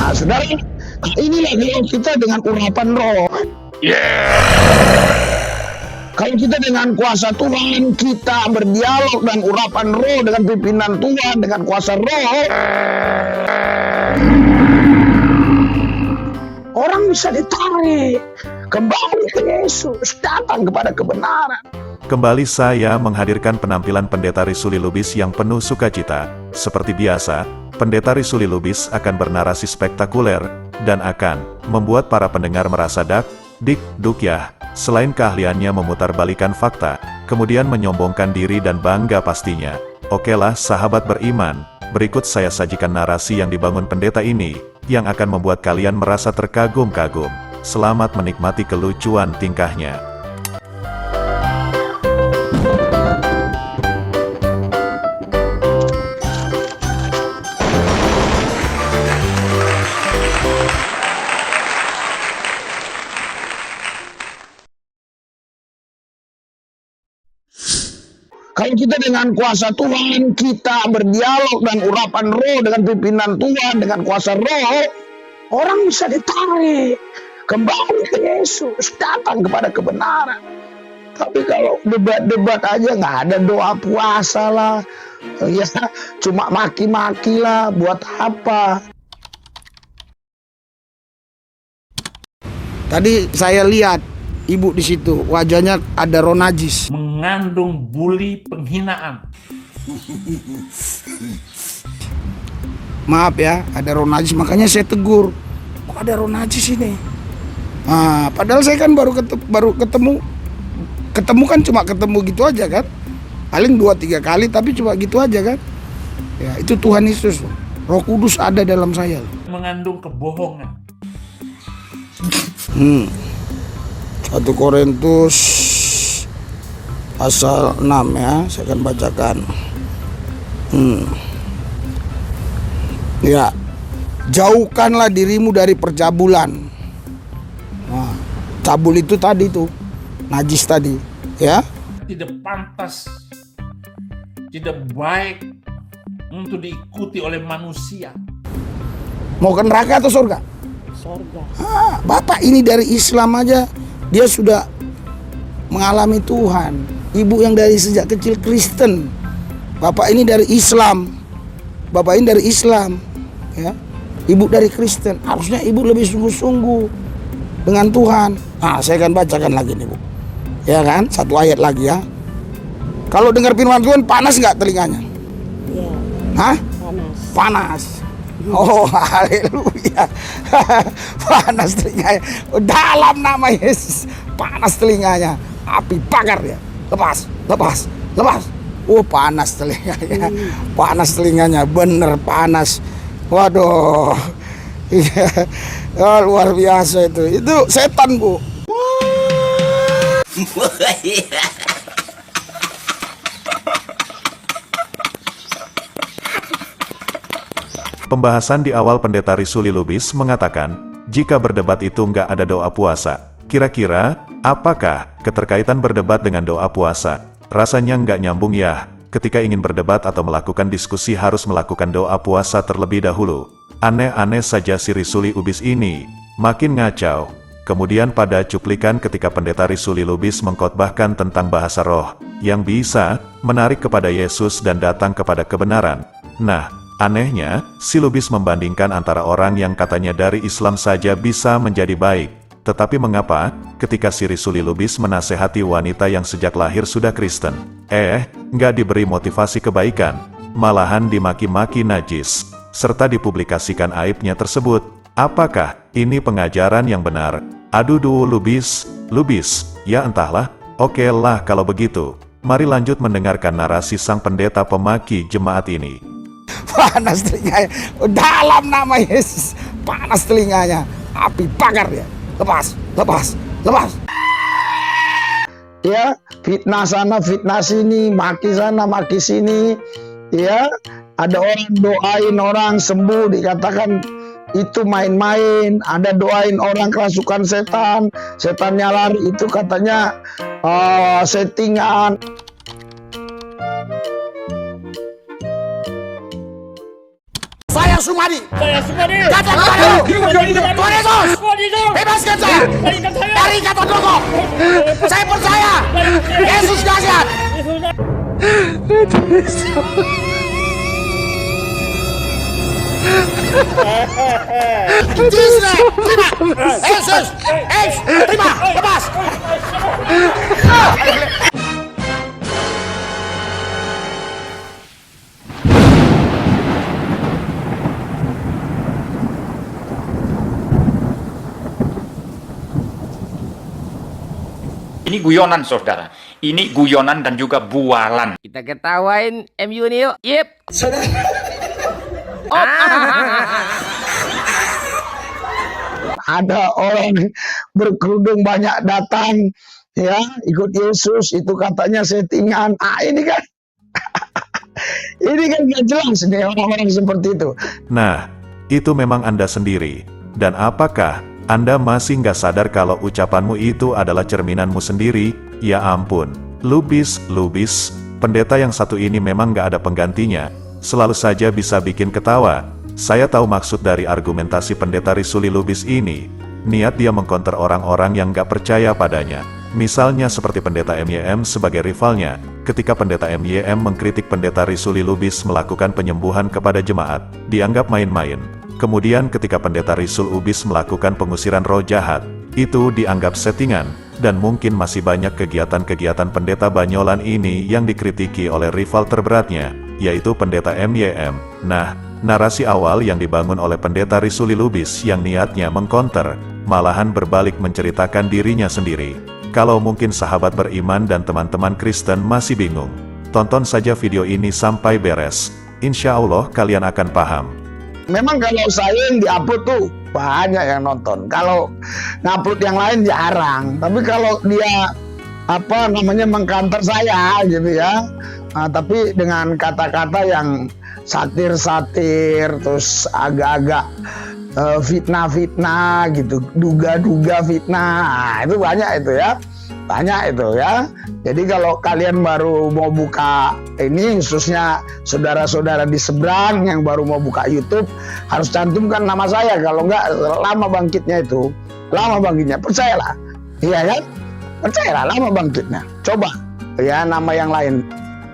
Nah, saudara, inilah kalau kita dengan urapan roh. Kalau kita dengan kuasa Tuhan, kita berdialog dan urapan roh dengan pimpinan Tuhan, dengan kuasa roh, orang bisa ditarik kembali ke Yesus, datang kepada kebenaran. Kembali saya menghadirkan penampilan Pendeta Risuli Lubis yang penuh sukacita. Seperti biasa, Pendeta Risuli Lubis akan bernarasi spektakuler, dan akan membuat para pendengar merasa duk ya. Selain keahliannya memutarbalikan fakta, kemudian menyombongkan diri dan bangga pastinya. Okelah sahabat beriman, berikut saya sajikan narasi yang dibangun pendeta ini, yang akan membuat kalian merasa terkagum-kagum. Selamat menikmati kelucuan tingkahnya. Kalau kita dengan kuasa Tuhan, kita berdialog dan urapan roh dengan pimpinan Tuhan, dengan kuasa roh, orang bisa ditarik kembali ke Yesus, datang kepada kebenaran. Tapi kalau debat-debat aja nggak ada doa puasa lah, ya cuma maki-maki lah, buat apa? Tadi saya lihat ibu di situ, wajahnya ada roh najis. Mengandung bully penghinaan. Maaf ya, ada roh najis, makanya saya tegur. Kok ada roh najis ini? Nah, padahal saya kan baru ketemu kan cuma ketemu gitu aja kan. Paling 2-3 kali tapi cuma gitu aja kan. Ya, itu Tuhan Yesus. Roh Kudus ada dalam saya. Mengandung kebohongan. 1 Korintus pasal 6 ya, saya akan bacakan. Ya, jauhkanlah dirimu dari percabulan. Nah, cabul itu tadi tuh, najis tadi, ya. Tidak pantas, tidak baik untuk diikuti oleh manusia. Mau ke neraka atau surga? Surga. Bapak ini dari Islam aja, dia sudah mengalami Tuhan. Ibu yang dari sejak kecil Kristen. Bapak ini dari Islam. Bapak ini dari Islam, ya. Ibu dari Kristen. Harusnya ibu lebih sungguh-sungguh dengan Tuhan. Nah, saya akan bacakan lagi nih, Bu. Ya kan? 1 ayat lagi ya. Kalau dengar firman Tuhan, panas nggak telinganya? Ya, Hah? panas. Panas. Oh, haleluya. Panas telinganya. Oh, dalam nama Yesus. Panas telinganya. Api bakar ya. Lepas. Oh, panas telinganya. Panas telinganya. Bener panas. Waduh. Iya. Oh, luar biasa itu. Itu setan, Bu. Pembahasan di awal Pendeta Risuli Lubis mengatakan, jika berdebat itu nggak ada doa puasa. Kira-kira, apakah keterkaitan berdebat dengan doa puasa? Rasanya nggak nyambung ya. Ketika ingin berdebat atau melakukan diskusi harus melakukan doa puasa terlebih dahulu. Aneh-aneh saja si Risuli Lubis ini. Makin ngacau. Kemudian pada cuplikan ketika Pendeta Risuli Lubis mengkhotbahkan tentang bahasa roh, yang bisa menarik kepada Yesus dan datang kepada kebenaran. Nah, anehnya, si Lubis membandingkan antara orang yang katanya dari Islam saja bisa menjadi baik. Tetapi mengapa, ketika si Risuli Lubis menasehati wanita yang sejak lahir sudah Kristen, nggak diberi motivasi kebaikan, malahan dimaki-maki najis, serta dipublikasikan aibnya tersebut. Apakah ini pengajaran yang benar? Aduh Lubis, ya entahlah. Oke lah kalau begitu. Mari lanjut mendengarkan narasi sang pendeta pemaki jemaat ini. Panas telinganya. Dalam nama Yesus. Panas telinganya. Api bakar ya. Lepas. Ya, fitnah sana, fitnah sini, maki sana, maki sini. Ya, ada orang doain orang sembuh, dikatakan itu main-main. Ada doain orang kerasukan setan, setannya lari, itu katanya settingan. Saya Sumadi. Saya Sumadi. Kata kepadamu, Tuhan Yesus, bebaskan saya dari ikatan rokok. Saya percaya Yesus dahsyat. Jesus, terima. Yesus, terima, lepas. Ini guyonan, saudara. Ini guyonan dan juga bualan. Kita ketawain MU nih yuk. Yep. Ada orang berkerudung banyak datang, ya, ikut Yesus, itu katanya settingan. Ini kan, ini kan gak jelas nih orang-orang seperti itu. Nah, itu memang Anda sendiri. Dan apakah Anda masih nggak sadar kalau ucapanmu itu adalah cerminanmu sendiri? Ya ampun, Lubis, pendeta yang satu ini memang nggak ada penggantinya. Selalu saja bisa bikin ketawa. Saya tahu maksud dari argumentasi pendeta Risuli Lubis ini. Niat dia mengkonter orang-orang yang nggak percaya padanya. Misalnya seperti pendeta MYM sebagai rivalnya, ketika pendeta MYM mengkritik pendeta Risuli Lubis melakukan penyembuhan kepada jemaat, dianggap main-main. Kemudian ketika pendeta Risul Ubis melakukan pengusiran roh jahat, itu dianggap settingan, dan mungkin masih banyak kegiatan-kegiatan pendeta Banyolan ini yang dikritiki oleh rival terberatnya, yaitu pendeta MYM. Nah, narasi awal yang dibangun oleh pendeta Risuli Lubis yang niatnya mengkonter, malahan berbalik menceritakan dirinya sendiri. Kalau mungkin sahabat beriman dan teman-teman Kristen masih bingung, tonton saja video ini sampai beres. Insya Allah kalian akan paham. Memang kalau saya yang di-upload tuh banyak yang nonton. Kalau ngupload yang lain jarang. Tapi kalau dia mengkanter saya gitu ya. Nah, tapi dengan kata-kata yang satir-satir, terus agak-agak fitnah-fitnah gitu, duga-duga fitnah. Nah, itu banyak itu ya. Banyak itu ya. Jadi kalau kalian baru mau buka ini, khususnya saudara-saudara di seberang yang baru mau buka YouTube, harus cantumkan nama saya. Kalau enggak, lama bangkitnya itu. Lama bangkitnya, percayalah. Iya kan? Percayalah, lama bangkitnya. Coba ya nama yang lain.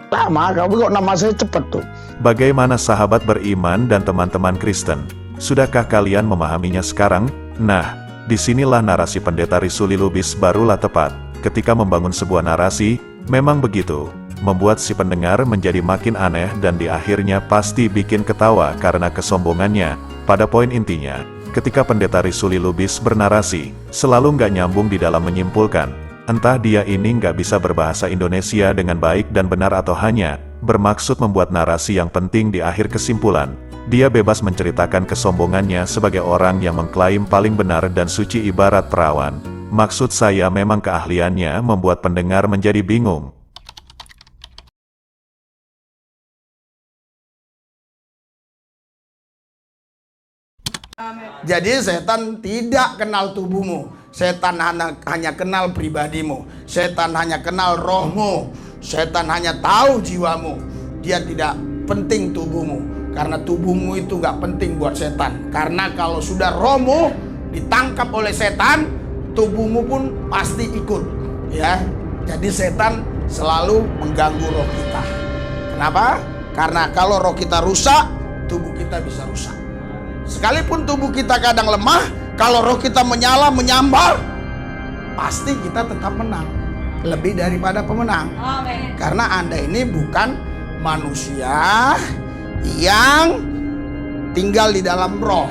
Lama, kalau kok nama saya cepet tuh. Bagaimana sahabat beriman dan teman-teman Kristen? Sudahkah kalian memahaminya sekarang? Nah, disinilah narasi pendeta Risuli Lubis barulah tepat. Ketika membangun sebuah narasi, memang begitu, membuat si pendengar menjadi makin aneh dan di akhirnya pasti bikin ketawa karena kesombongannya. Pada poin intinya, ketika pendeta Risuli Lubis bernarasi, selalu nggak nyambung di dalam menyimpulkan. Entah dia ini nggak bisa berbahasa Indonesia dengan baik dan benar atau hanya bermaksud membuat narasi yang penting di akhir kesimpulan. Dia bebas menceritakan kesombongannya sebagai orang yang mengklaim paling benar dan suci ibarat perawan. Maksud saya memang keahliannya membuat pendengar menjadi bingung. Jadi setan tidak kenal tubuhmu. Setan hanya kenal pribadimu. Setan hanya kenal rohmu. Setan hanya tahu jiwamu. Dia tidak penting tubuhmu. Karena tubuhmu itu gak penting buat setan. Karena kalau sudah rohmu ditangkap oleh setan, tubuhmu pun pasti ikut. Ya, jadi setan selalu mengganggu roh kita. Kenapa? Karena kalau roh kita rusak, tubuh kita bisa rusak. Sekalipun tubuh kita kadang lemah, kalau roh kita menyala, menyambar, pasti kita tetap menang. Lebih daripada pemenang. Amen. Karena Anda ini bukan manusia yang tinggal di dalam roh,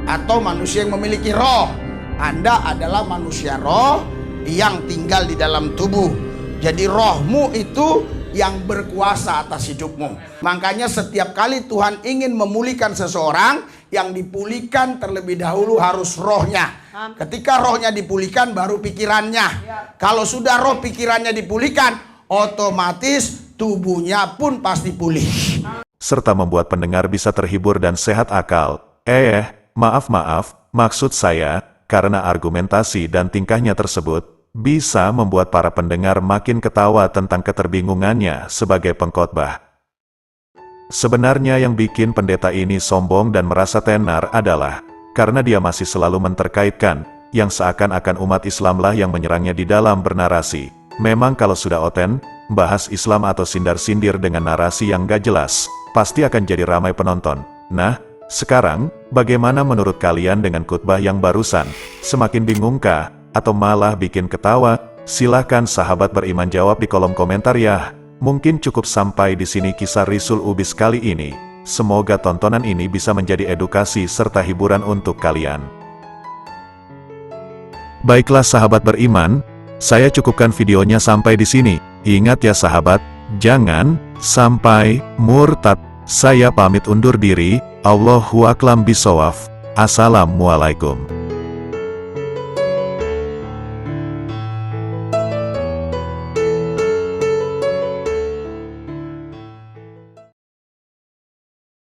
atau manusia yang memiliki roh. Anda adalah manusia roh yang tinggal di dalam tubuh. Jadi rohmu itu yang berkuasa atas hidupmu. Makanya setiap kali Tuhan ingin memulihkan seseorang, yang dipulihkan terlebih dahulu harus rohnya. Ketika rohnya dipulihkan, baru pikirannya. Kalau sudah roh pikirannya dipulihkan, otomatis tubuhnya pun pasti pulih. Serta membuat pendengar bisa terhibur dan sehat akal. Maaf, maksud saya, karena argumentasi dan tingkahnya tersebut, bisa membuat para pendengar makin ketawa tentang keterbingungannya sebagai pengkhotbah. Sebenarnya yang bikin pendeta ini sombong dan merasa tenar adalah karena dia masih selalu menterkaitkan yang seakan-akan umat Islamlah yang menyerangnya di dalam bernarasi. Memang kalau sudah oten, bahas Islam atau sindar-sindir dengan narasi yang gak jelas, pasti akan jadi ramai penonton. Nah, sekarang, bagaimana menurut kalian dengan khutbah yang barusan? Semakin bingungkah? Atau malah bikin ketawa? Silahkan sahabat beriman jawab di kolom komentar ya. Mungkin cukup sampai di sini kisah Risul Ubis kali ini. Semoga tontonan ini bisa menjadi edukasi serta hiburan untuk kalian. Baiklah sahabat beriman, saya cukupkan videonya sampai di sini. Ingat ya sahabat, jangan sampai murtad. Saya pamit undur diri. Allahu a'lam bishawab. Assalamualaikum.